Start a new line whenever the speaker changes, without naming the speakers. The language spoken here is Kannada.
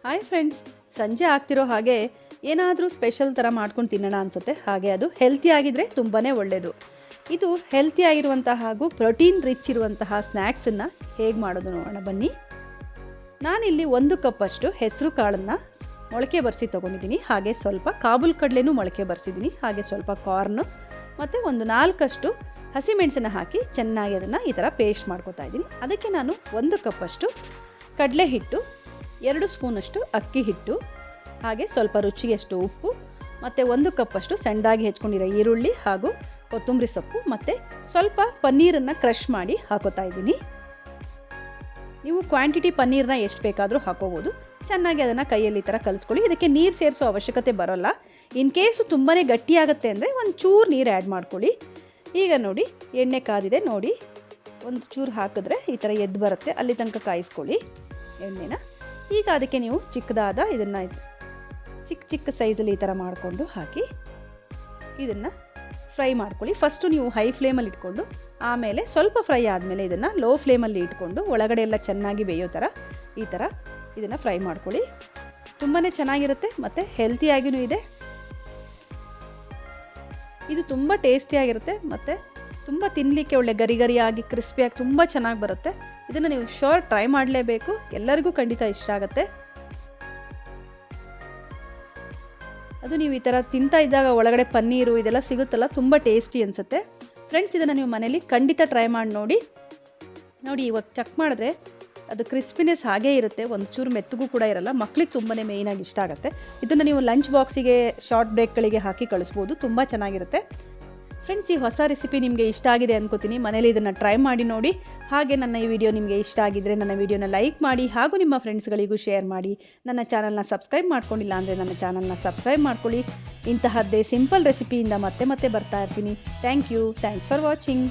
ಹಾಯ್ ಫ್ರೆಂಡ್ಸ್, ಸಂಜೆ ಆಗ್ತಿರೋ ಹಾಗೆ ಏನಾದರೂ ಸ್ಪೆಷಲ್ ಥರ ಮಾಡ್ಕೊಂಡು ತಿನ್ನೋಣ ಅನಿಸುತ್ತೆ. ಹಾಗೆ ಅದು ಹೆಲ್ತಿ ಆಗಿದ್ದರೆ ತುಂಬಾ ಒಳ್ಳೆಯದು. ಇದು ಹೆಲ್ತಿ ಆಗಿರುವಂತಹ ಹಾಗೂ ಪ್ರೋಟೀನ್ ರಿಚ್ ಇರುವಂತಹ ಸ್ನ್ಯಾಕ್ಸನ್ನು ಹೇಗೆ ಮಾಡೋದು ನೋಡೋಣ ಬನ್ನಿ. ನಾನಿಲ್ಲಿ 1 ಕಪ್ಪಷ್ಟು ಹೆಸರು ಕಾಳನ್ನು ಮೊಳಕೆ ಬರೆಸಿ ತೊಗೊಂಡಿದ್ದೀನಿ. ಹಾಗೆ ಸ್ವಲ್ಪ ಕಾಬೂಲ್ ಕಡಲೆನೂ ಮೊಳಕೆ ಬರೆಸಿದ್ದೀನಿ. ಹಾಗೆ ಸ್ವಲ್ಪ ಕಾರ್ನು ಮತ್ತು ಒಂದು 4 ಹಸಿಮೆಣಸನ್ನು ಹಾಕಿ ಚೆನ್ನಾಗಿ ಅದನ್ನು ಈ ಥರ ಪೇಸ್ಟ್ ಮಾಡ್ಕೊತಾ ಇದ್ದೀನಿ. ಅದಕ್ಕೆ ನಾನು 1 ಕಪ್ಪಷ್ಟು ಕಡಲೆ ಹಿಟ್ಟು, 2 ಸ್ಪೂನಷ್ಟು ಅಕ್ಕಿ ಹಿಟ್ಟು, ಹಾಗೆ ಸ್ವಲ್ಪ ರುಚಿಯಷ್ಟು ಉಪ್ಪು ಮತ್ತು 1 ಕಪ್ಪಷ್ಟು ಸಣ್ಣದಾಗಿ ಹೆಚ್ಕೊಂಡಿರೋ ಈರುಳ್ಳಿ ಹಾಗೂ ಕೊತ್ತಂಬರಿ ಸೊಪ್ಪು ಮತ್ತು ಸ್ವಲ್ಪ ಪನ್ನೀರನ್ನು ಕ್ರಷ್ ಮಾಡಿ ಹಾಕೋತಾ ಇದ್ದೀನಿ. ನೀವು ಕ್ವಾಂಟಿಟಿ ಪನ್ನೀರನ್ನ ಎಷ್ಟು ಬೇಕಾದರೂ ಹಾಕೋಬೋದು. ಚೆನ್ನಾಗಿ ಅದನ್ನು ಕೈಯಲ್ಲಿ ಈ ಥರ ಕಲಿಸ್ಕೊಳ್ಳಿ. ಇದಕ್ಕೆ ನೀರು ಸೇರಿಸೋ ಅವಶ್ಯಕತೆ ಬರೋಲ್ಲ. ಇನ್ ಕೇಸು ತುಂಬಾ ಗಟ್ಟಿಯಾಗುತ್ತೆ ಅಂದರೆ ಒಂದು ಚೂರು ನೀರು ಆ್ಯಡ್ ಮಾಡ್ಕೊಳ್ಳಿ. ಈಗ ನೋಡಿ, ಎಣ್ಣೆ ಕಾದಿದೆ ನೋಡಿ, ಒಂದು ಚೂರು ಹಾಕಿದ್ರೆ ಈ ಥರ ಎದ್ದು ಬರುತ್ತೆ. ಅಲ್ಲಿ ತನಕ ಕಾಯಿಸ್ಕೊಳ್ಳಿ ಎಣ್ಣೆನ. ಈಗ ಅದಕ್ಕೆ ನೀವು ಚಿಕ್ಕದಾದ ಇದನ್ನು ಚಿಕ್ಕ ಸೈಜಲ್ಲಿ ಈ ಥರ ಮಾಡಿಕೊಂಡು ಹಾಕಿ ಇದನ್ನು ಫ್ರೈ ಮಾಡ್ಕೊಳ್ಳಿ. ಫಸ್ಟು ನೀವು ಹೈ ಫ್ಲೇಮಲ್ಲಿ ಇಟ್ಕೊಂಡು ಆಮೇಲೆ ಸ್ವಲ್ಪ ಫ್ರೈ ಆದಮೇಲೆ ಇದನ್ನು ಲೋ ಫ್ಲೇಮಲ್ಲಿ ಇಟ್ಕೊಂಡು ಒಳಗಡೆ ಎಲ್ಲ ಚೆನ್ನಾಗಿ ಬೇಯೋ ಥರ ಈ ಥರ ಇದನ್ನು ಫ್ರೈ ಮಾಡ್ಕೊಳ್ಳಿ. ತುಂಬಾ ಚೆನ್ನಾಗಿರುತ್ತೆ ಮತ್ತು ಹೆಲ್ತಿಯಾಗಿಯೂ ಇದೆ. ಇದು ತುಂಬ ಟೇಸ್ಟಿಯಾಗಿರುತ್ತೆ ಮತ್ತು ತುಂಬ ತಿನ್ನಲಿಕ್ಕೆ ಒಳ್ಳೆ ಗರಿಯಾಗಿ ಕ್ರಿಸ್ಪಿಯಾಗಿ ತುಂಬ ಚೆನ್ನಾಗಿ ಬರುತ್ತೆ. ಇದನ್ನು ನೀವು ಶೋರ್ ಟ್ರೈ ಮಾಡಲೇಬೇಕು. ಎಲ್ಲರಿಗೂ ಖಂಡಿತ ಇಷ್ಟ ಆಗುತ್ತೆ. ಅದು ನೀವು ಈ ಥರ ತಿಂತಾ ಇದ್ದಾಗ ಒಳಗಡೆ ಪನ್ನೀರು ಇದೆಲ್ಲ ಸಿಗುತ್ತಲ್ಲ, ತುಂಬ ಟೇಸ್ಟಿ ಅನಿಸುತ್ತೆ. ಫ್ರೆಂಡ್ಸ್, ಇದನ್ನು ನೀವು ಮನೇಲಿ ಖಂಡಿತ ಟ್ರೈ ಮಾಡಿ ನೋಡಿ. ಇವಾಗ ಚೆಕ್ ಮಾಡಿದ್ರೆ ಅದು ಕ್ರಿಸ್ಪಿನೆಸ್ ಹಾಗೇ ಇರುತ್ತೆ, ಒಂದು ಚೂರು ಮೆತ್ತಗೂ ಕೂಡ ಇರಲ್ಲ. ಮಕ್ಳಿಗೆ ತುಂಬಾ ಮೇಯ್ನಾಗಿ ಇಷ್ಟ ಆಗುತ್ತೆ. ಇದನ್ನು ನೀವು ಲಂಚ್ ಬಾಕ್ಸಿಗೆ, ಶಾರ್ಟ್ ಬ್ರೇಕ್ಗಳಿಗೆ ಹಾಕಿ ಕಳಿಸ್ಬೋದು. ತುಂಬ ಚೆನ್ನಾಗಿರುತ್ತೆ. ಫ್ರೆಂಡ್ಸ್, ಈ ಹೊಸ ರೆಸಿಪಿ ನಿಮಗೆ ಇಷ್ಟ ಆಗಿದೆ ಅನ್ಕೋತೀನಿ. ಮನೇಲಿ ಇದನ್ನು ಟ್ರೈ ಮಾಡಿ ನೋಡಿ. ಹಾಗೆ ನನ್ನ ಈ ವಿಡಿಯೋ ನಿಮಗೆ ಇಷ್ಟ ಆಗಿದ್ದರೆ ನನ್ನ ವಿಡಿಯೋನ ಲೈಕ್ ಮಾಡಿ ಹಾಗೂ ನಿಮ್ಮ ಫ್ರೆಂಡ್ಸ್ಗಳಿಗೂ ಶೇರ್ ಮಾಡಿ. ನನ್ನ ಚಾನಲ್ನ ಸಬ್ಸ್ಕ್ರೈಬ್ ಮಾಡ್ಕೊಂಡಿಲ್ಲ ಅಂದರೆ ನನ್ನ ಚಾನಲ್ನ ಸಬ್ಸ್ಕ್ರೈಬ್ ಮಾಡ್ಕೊಳ್ಳಿ. ಇಂತಹದ್ದೇ ಸಿಂಪಲ್ ರೆಸಿಪಿಯಿಂದ ಮತ್ತೆ ಬರ್ತಾ ಇರ್ತೀನಿ. Thanks for watching.